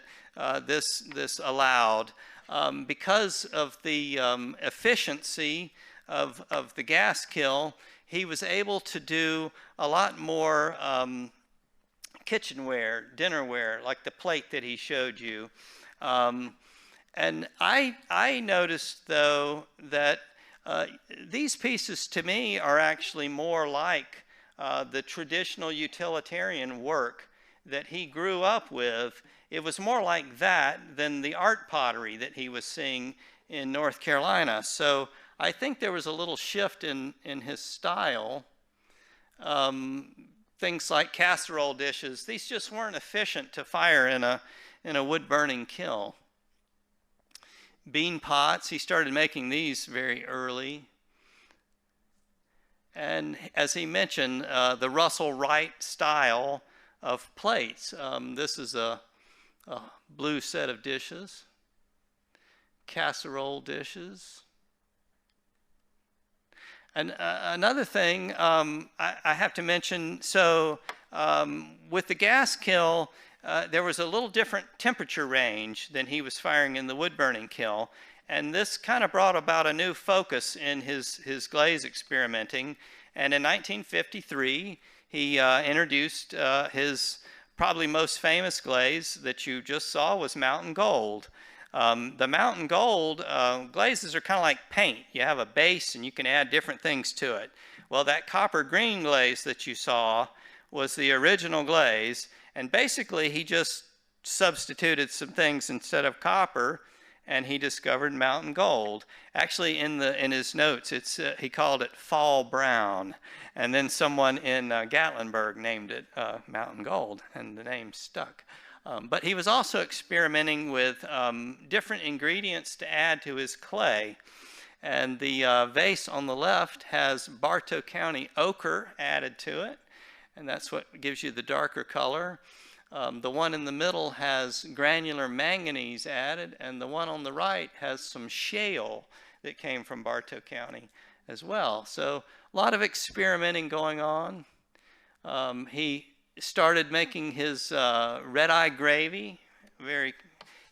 this allowed. Because of the efficiency of the gas kiln, he was able to do a lot more kitchenware, dinnerware, like the plate that he showed you. And I noticed, though, that these pieces to me are actually more like the traditional utilitarian work that he grew up with. It was more like that than the art pottery that he was seeing in North Carolina. So I think there was a little shift in his style. Things like casserole dishes, these just weren't efficient to fire in a wood-burning kiln. Bean pots, he started making these very early. And as he mentioned, the Russell Wright style of plates. This is a blue set of dishes, casserole dishes. And another thing I have to mention, so with the gas kiln, there was a little different temperature range than he was firing in the wood-burning kiln. And this kind of brought about a new focus in his glaze experimenting. And in 1953, he introduced his probably most famous glaze that you just saw was Mountain Gold. The Mountain Gold glazes are kind of like paint. You have a base and you can add different things to it. Well, that copper green glaze that you saw was the original glaze, and basically he just substituted some things instead of copper, and he discovered Mountain Gold. Actually, in his notes, he called it Fall Brown, and then someone in Gatlinburg named it Mountain Gold, and the name stuck. But he was also experimenting with different ingredients to add to his clay. And the vase on the left has Bartow County ochre added to it, and that's what gives you the darker color. The one in the middle has granular manganese added, and the one on the right has some shale that came from Bartow County as well. So a lot of experimenting going on. He started making his red-eye gravy, a very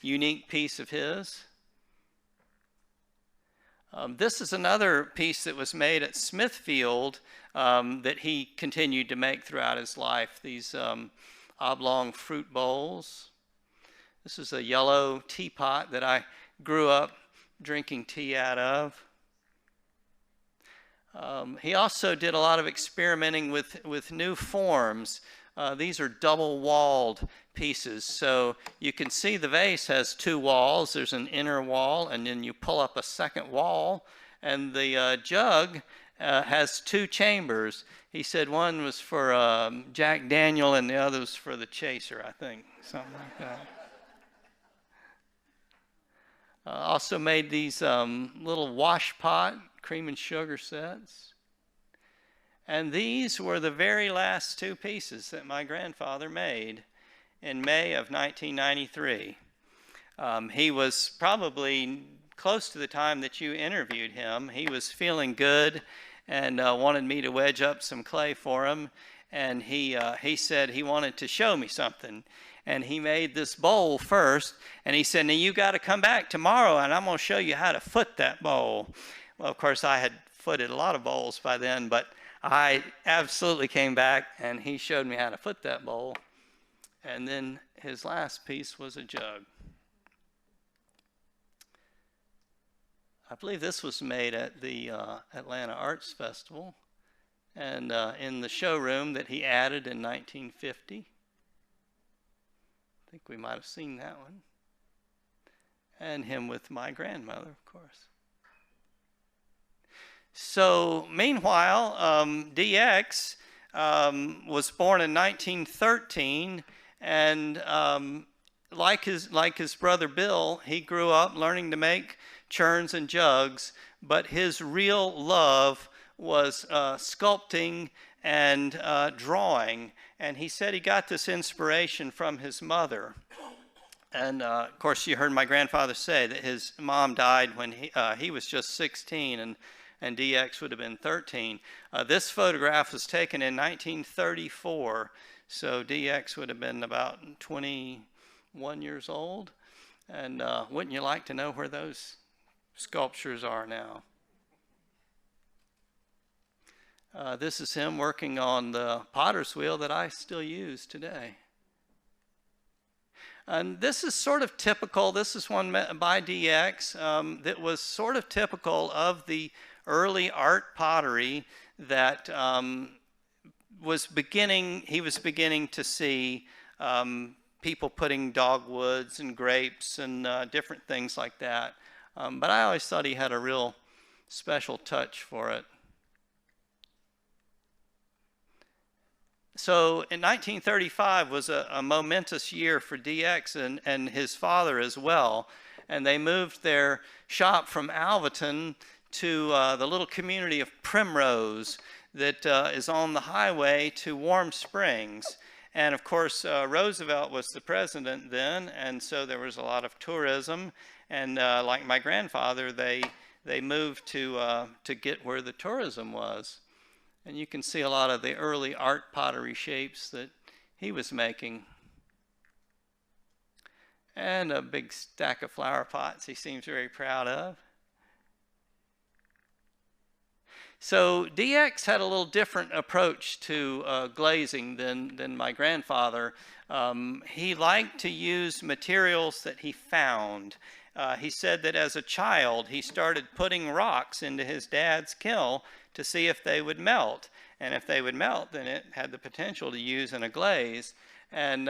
unique piece of his. This is another piece that was made at Smithfield that he continued to make throughout his life, these oblong fruit bowls. This is a yellow teapot that I grew up drinking tea out of. He also did a lot of experimenting with new forms. These are double-walled pieces, so you can see the vase has two walls. There's an inner wall, and then you pull up a second wall, and the jug has two chambers. He said one was for Jack Daniel and the other was for the chaser, I think, something like that. Also made these little wash pot cream and sugar sets. And these were the very last two pieces that my grandfather made in May of 1993. He was probably close to the time that you interviewed him. He was feeling good and wanted me to wedge up some clay for him. And he said he wanted to show me something. And he made this bowl first. And he said, now you got to come back tomorrow and I'm going to show you how to foot that bowl. Well, of course, I had footed a lot of bowls by then, but I absolutely came back and he showed me how to foot that bowl. And then his last piece was a jug. I believe this was made at the Atlanta Arts Festival and in the showroom that he added in 1950. I think we might have seen that one. And him with my grandmother, of course. So meanwhile, DX was born in 1913, and like his brother Bill, he grew up learning to make churns and jugs, but his real love was sculpting and drawing, and he said he got this inspiration from his mother. And of course, you heard my grandfather say that his mom died when he was just 16, and DX would have been 13. This photograph was taken in 1934, so DX would have been about 21 years old. And wouldn't you like to know where those sculptures are now? This is him working on the potter's wheel that I still use today. And this is sort of typical. This is one by DX that was sort of typical of the early art pottery that he was beginning to see people putting dogwoods and grapes and different things like that. But I always thought he had a real special touch for it. So in 1935 was a momentous year for DX and his father as well. And they moved their shop from Alvaton to the little community of Primrose that is on the highway to Warm Springs. And of course, Roosevelt was the president then, and so there was a lot of tourism. And like my grandfather, they moved to get where the tourism was. And you can see a lot of the early art pottery shapes that he was making. And a big stack of flower pots he seems very proud of. So DX had a little different approach to glazing than my grandfather. He liked to use materials that he found. He said that as a child, he started putting rocks into his dad's kiln to see if they would melt. And if they would melt, then it had the potential to use in a glaze. And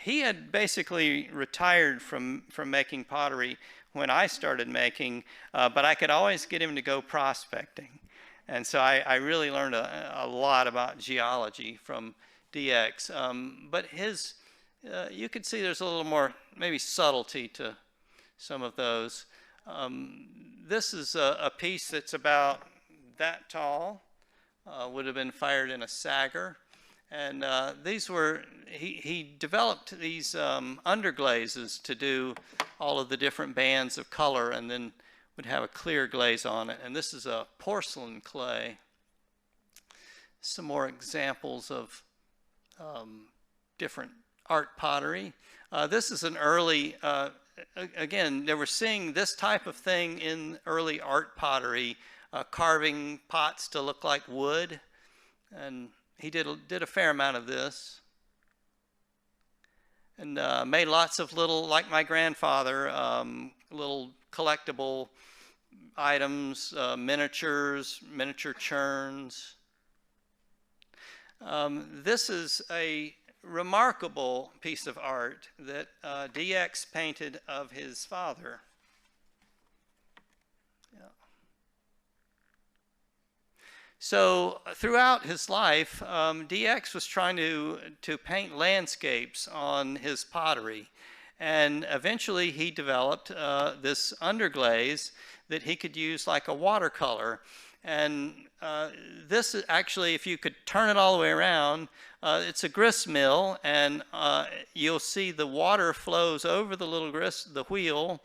he had basically retired from making pottery when I started making, but I could always get him to go prospecting. And so I really learned a lot about geology from DX. But you could see there's a little more maybe subtlety to some of those. This is a piece that's about that tall, would have been fired in a sagger. And these were, he developed these underglazes to do all of the different bands of color and then would have a clear glaze on it. And this is a porcelain clay. Some more examples of different art pottery. This is an early, again, they were seeing this type of thing in early art pottery, carving pots to look like wood. And he did a fair amount of this. And made lots of little, like my grandfather, little collectible items, miniatures, miniature churns. This is a remarkable piece of art that DX painted of his father. Yeah. So throughout his life, DX was trying to paint landscapes on his pottery. And eventually he developed this underglaze that he could use like a watercolor. And this is actually, if you could turn it all the way around, it's a grist mill, and you'll see the water flows over the little the wheel,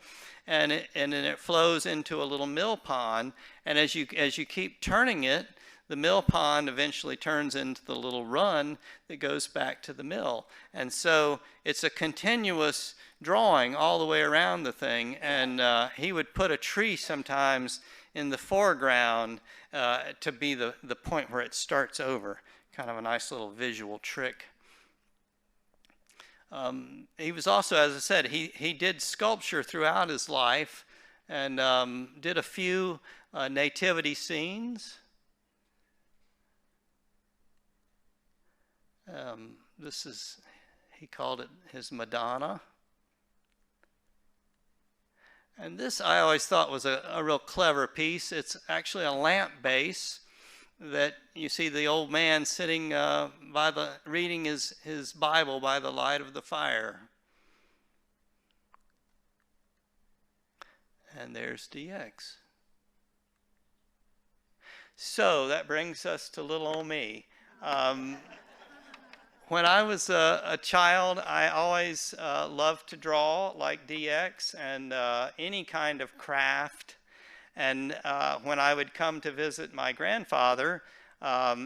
and then it flows into a little mill pond. And as you keep turning it, the mill pond eventually turns into the little run that goes back to the mill. And so it's a continuous drawing all the way around the thing. And he would put a tree sometimes in the foreground to be the point where it starts over. Kind of a nice little visual trick. He was also, as I said, he did sculpture throughout his life and did a few nativity scenes. This is, he called it his Madonna. And this I always thought was a real clever piece. It's actually a lamp base that you see the old man sitting reading his Bible by the light of the fire. And there's DX. So that brings us to little old me. When I was a child, I always loved to draw like DX and any kind of craft. And when I would come to visit my grandfather,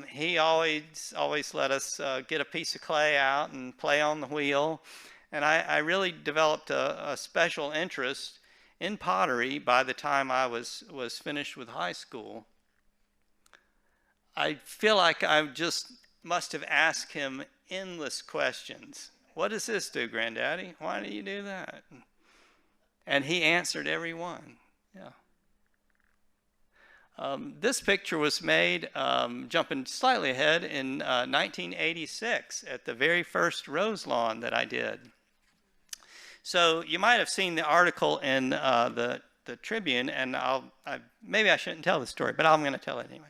he always let us get a piece of clay out and play on the wheel. And I really developed a special interest in pottery by the time I was finished with high school. I feel like I just must have asked him endless questions. What does this do, Granddaddy? Why do you do that? And he answered every one. Yeah. This picture was made, jumping slightly ahead, in 1986 at the very first rose lawn that I did. So you might have seen the article in the Tribune, and maybe I shouldn't tell the story, but I'm going to tell it anyway.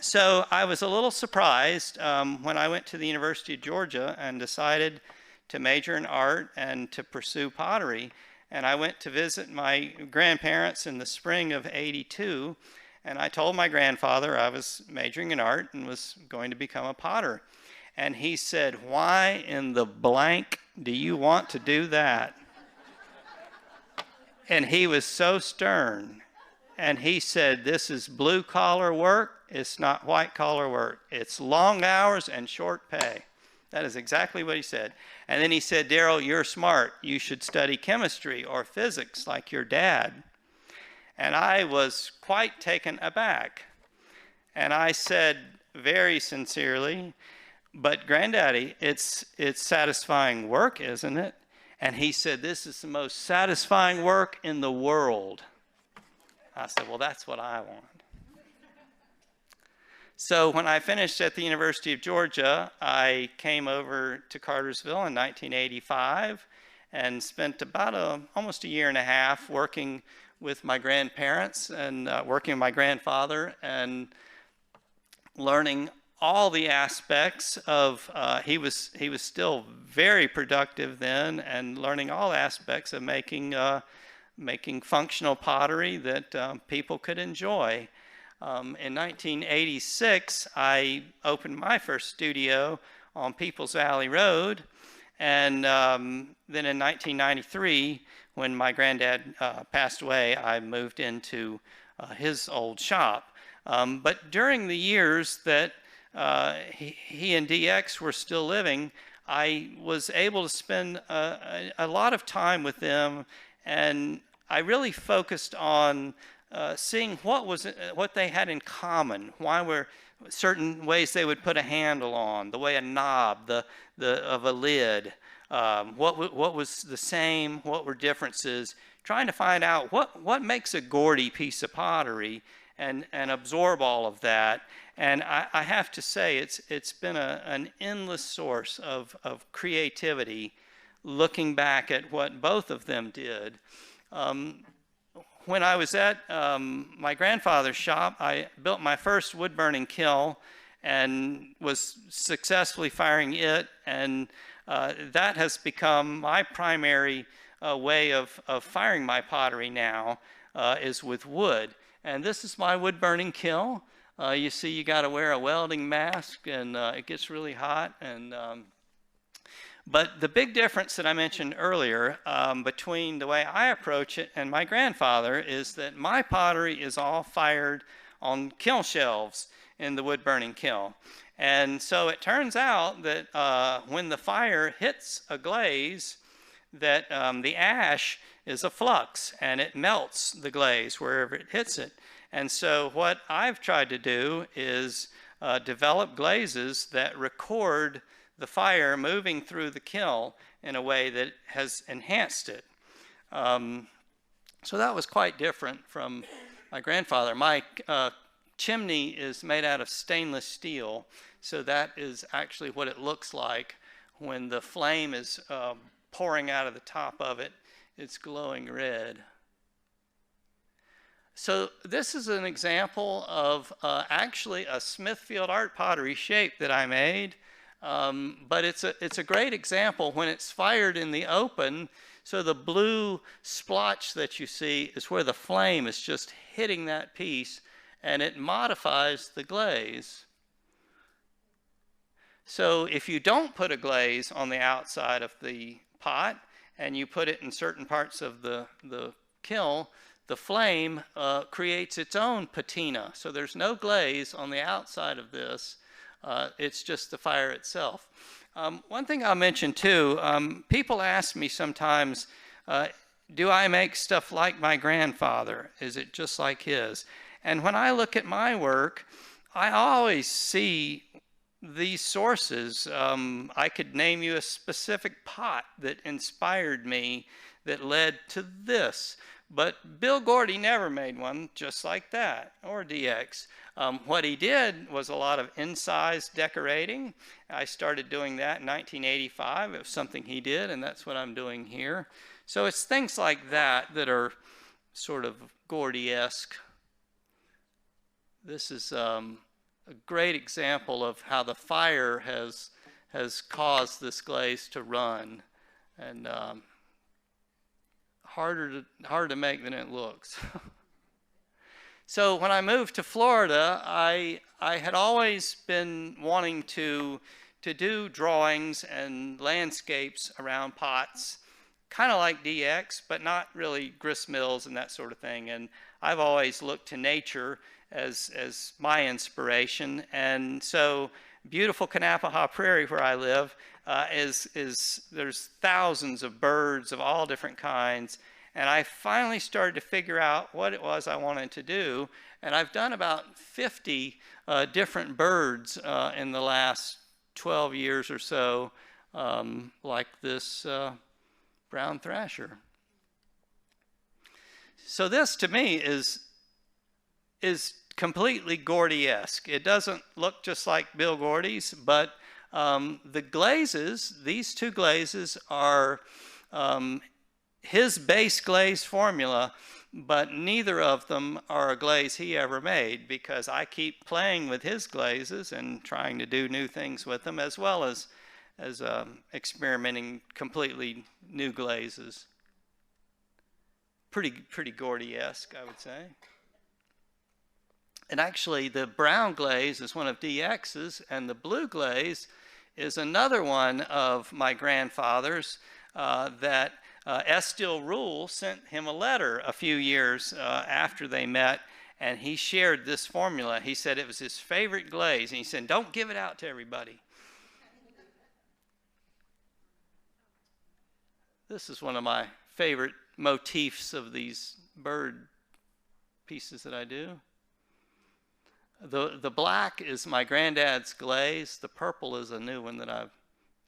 So I was a little surprised when I went to the University of Georgia and decided to major in art and to pursue pottery. And I went to visit my grandparents in the spring of '82, and I told my grandfather I was majoring in art and was going to become a potter. And he said, "Why in the blank do you want to do that?" And he was so stern. And he said, "This is blue-collar work. It's not white-collar work. It's long hours and short pay." That is exactly what he said. And then he said, "Darryl, you're smart. You should study chemistry or physics like your dad." And I was quite taken aback. And I said very sincerely, "But Granddaddy, it's satisfying work, isn't it?" And he said, "This is the most satisfying work in the world." I said, "Well, that's what I want." So when I finished at the University of Georgia, I came over to Cartersville in 1985 and spent about almost a year and a half working with my grandparents and working with my grandfather and learning all the aspects of, he was still very productive then, and learning all aspects of making functional pottery that people could enjoy. In 1986, I opened my first studio on Peoples Valley Road, and then in 1993, when my granddad passed away, I moved into his old shop. But during the years that he and DX were still living, I was able to spend a lot of time with them, and I really focused on seeing what they had in common. Why were certain ways they would put a handle on, the way a knob of a lid, what was the same, what were differences, trying to find out what makes a Gordy piece of pottery, and absorb all of that. And I have to say, it's been an endless source of creativity looking back at what both of them did. When I was at my grandfather's shop, I built my first wood-burning kiln and was successfully firing it, and that has become my primary way of firing my pottery now, is with wood. And this is my wood-burning kiln. You see, you got to wear a welding mask, and it gets really hot. But the big difference that I mentioned earlier between the way I approach it and my grandfather is that my pottery is all fired on kiln shelves in the wood-burning kiln. And so it turns out that when the fire hits a glaze, that the ash is a flux, and it melts the glaze wherever it hits it. And so what I've tried to do is develop glazes that record the fire moving through the kiln in a way that has enhanced it. So that was quite different from my grandfather. My chimney is made out of stainless steel, so that is actually what it looks like when the flame is pouring out of the top of it. It's glowing red. So this is an example of actually a Smithfield art pottery shape that I made. But it's a great example when it's fired in the open. So the blue splotch that you see is where the flame is just hitting that piece, and it modifies the glaze. So if you don't put a glaze on the outside of the pot and you put it in certain parts of the kiln, the flame creates its own patina. So there's no glaze on the outside of this. It's just the fire itself. One thing I'll mention too, people ask me sometimes, do I make stuff like my grandfather? Is it just like his? And when I look at my work, I always see these sources. I could name you a specific pot that inspired me that led to this. But Bill Gordy never made one just like that, or DX. What he did was a lot of incised decorating. I started doing that in 1985. It was something he did, and that's what I'm doing here. So it's things like that that are sort of Gordy-esque. This is a great example of how the fire has caused this glaze to run, and harder to make than it looks. So when I moved to Florida, I had always been wanting to do drawings and landscapes around pots, kind of like DX, but not really grist mills and that sort of thing. And I've always looked to nature as my inspiration. And so beautiful Kanapaha Prairie, where I live, there's thousands of birds of all different kinds. And I finally started to figure out what it was I wanted to do. And I've done about 50 different birds in the last 12 years or so, like this brown thrasher. So this, to me, is completely Gordy-esque. It doesn't look just like Bill Gordy's, but the glazes, these two glazes are his base glaze formula, but neither of them are a glaze he ever made, because I keep playing with his glazes and trying to do new things with them, as well as experimenting completely new glazes. Pretty Gordy-esque, I would say. And actually, the brown glaze is one of DX's, and the blue glaze is another one of my grandfather's that Estill Rule sent him a letter a few years after they met, and he shared this formula. He said it was his favorite glaze, and he said, "Don't give it out to everybody." This is one of my favorite motifs of these bird pieces that I do. The black is my granddad's glaze. The purple is a new one that I've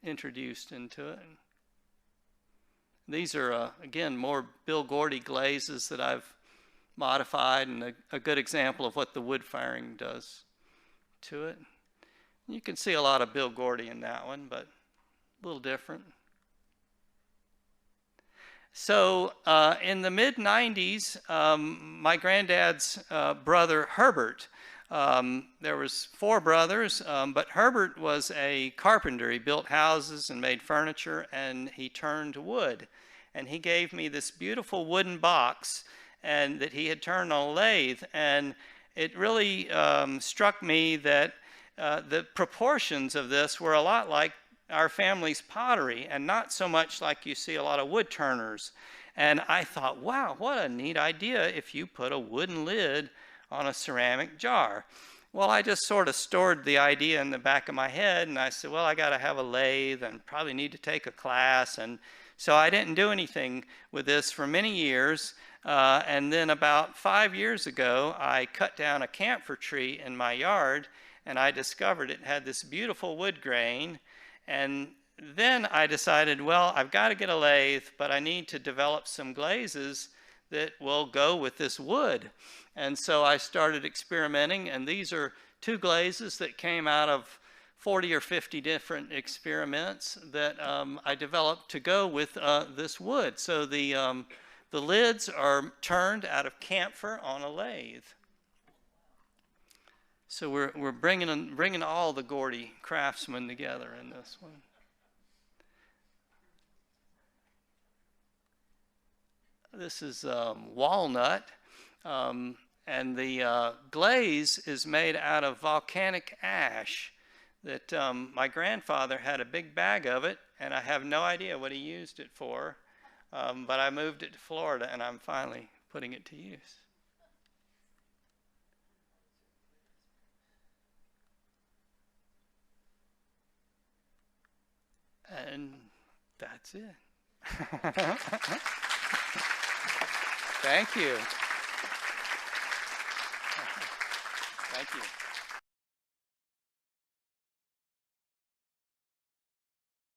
introduced into it. These are, again, more Bill Gordy glazes that I've modified, and a good example of what the wood firing does to it. You can see a lot of Bill Gordy in that one, but a little different. So in the mid-90s, my granddad's brother Herbert, there was 4 brothers, but Herbert was a carpenter. He built houses and made furniture, and he turned wood. And he gave me this beautiful wooden box and that he had turned on a lathe. And it really struck me that the proportions of this were a lot like our family's pottery, and not so much like you see a lot of wood turners. And I thought, wow, what a neat idea if you put a wooden lid on a ceramic jar. Well, I just sort of stored the idea in the back of my head, and I said, well, I got to have a lathe and probably need to take a class. And so I didn't do anything with this for many years. And then about 5 years ago, I cut down a camphor tree in my yard, and I discovered it had this beautiful wood grain. And then I decided, well, I've got to get a lathe, but I need to develop some glazes that will go with this wood. And so I started experimenting, and these are 2 glazes that came out of 40 or 50 different experiments that I developed to go with this wood. So the lids are turned out of camphor on a lathe. So we're bringing all the Gordy craftsmen together in this one. This is walnut, and the glaze is made out of volcanic ash that my grandfather had a big bag of it, and I have no idea what he used it for, but I moved it to Florida, and I'm finally putting it to use. And that's it. Thank you. Thank you.